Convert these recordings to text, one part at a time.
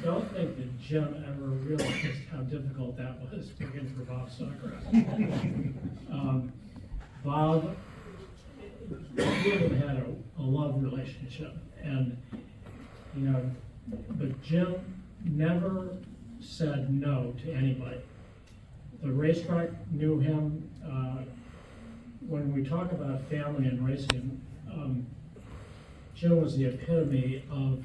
don't think that Jim ever realized how difficult that was working for Bob Sawgrass. Bob really had a love relationship, and but Jim never said no to anybody. The racetrack knew him. When we talk about family and racing, Jim was the epitome of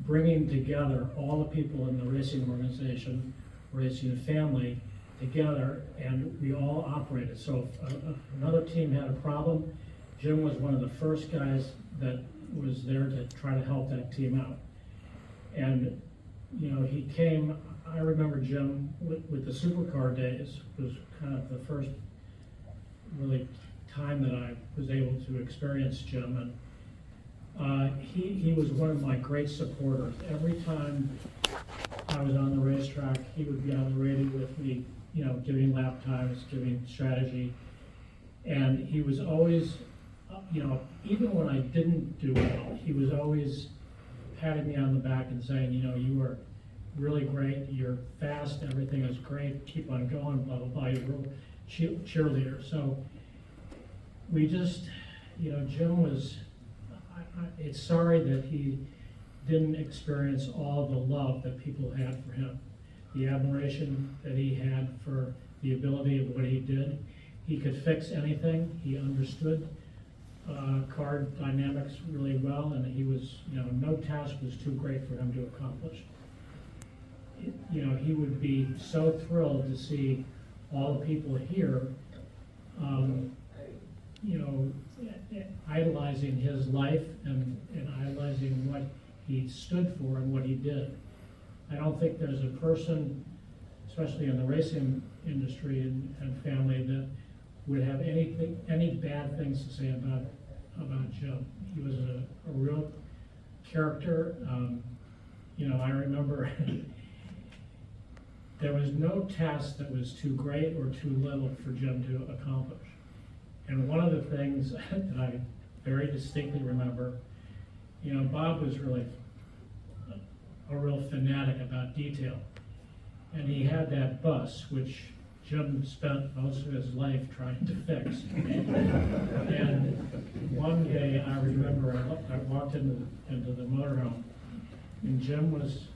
bringing together all the people in the racing organization, racing family together, and we all operated. So if another team had a problem, Jim was one of the first guys that was there to try to help that team out. And he came, I remember Jim with the supercar days was kind of the first really time that I was able to experience Jim, and he was one of my great supporters. Every time I was on the racetrack, he would be on the radio with me, giving lap times, giving strategy, and he was always, even when I didn't do well, he was always patting me on the back and saying, you were really great, you're fast, everything is great, keep on going, blah, blah, blah, you're a real cheerleader. So we just, Jim was, it's sorry that he didn't experience all the love that people had for him, the admiration that he had for the ability of what he did. He could fix anything, he understood car dynamics really well, and he was, no task was too great for him to accomplish. He would be so thrilled to see all the people here, idolizing his life and idolizing what he stood for and what he did. I don't think there's a person, especially in the racing industry and family, that would have any bad things to say about Jim. He was a real character. I remember there was no task that was too great or too little for Jim to accomplish. And one of the things that I very distinctly remember, Bob was really a real fanatic about detail. And he had that bus, which Jim spent most of his life trying to fix. And one day I remember I walked into the motorhome, and Jim was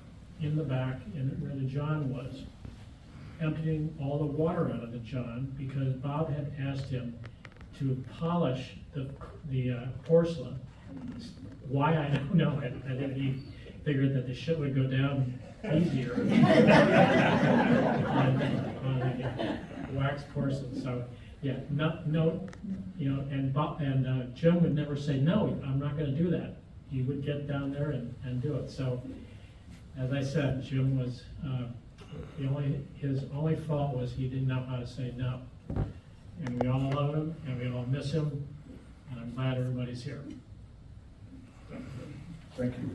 in the back where the John was, emptying all the water out of the John because Bob had asked him to polish the porcelain. Why, I don't know. I think he figured that the shit would go down easier on wax porcelain. So yeah, and Jim would never say, no, I'm not going to do that. He would get down there and do it. So as I said, Jim was, his only fault was he didn't know how to say no. And we all love him, and we all miss him, and I'm glad everybody's here. Thank you.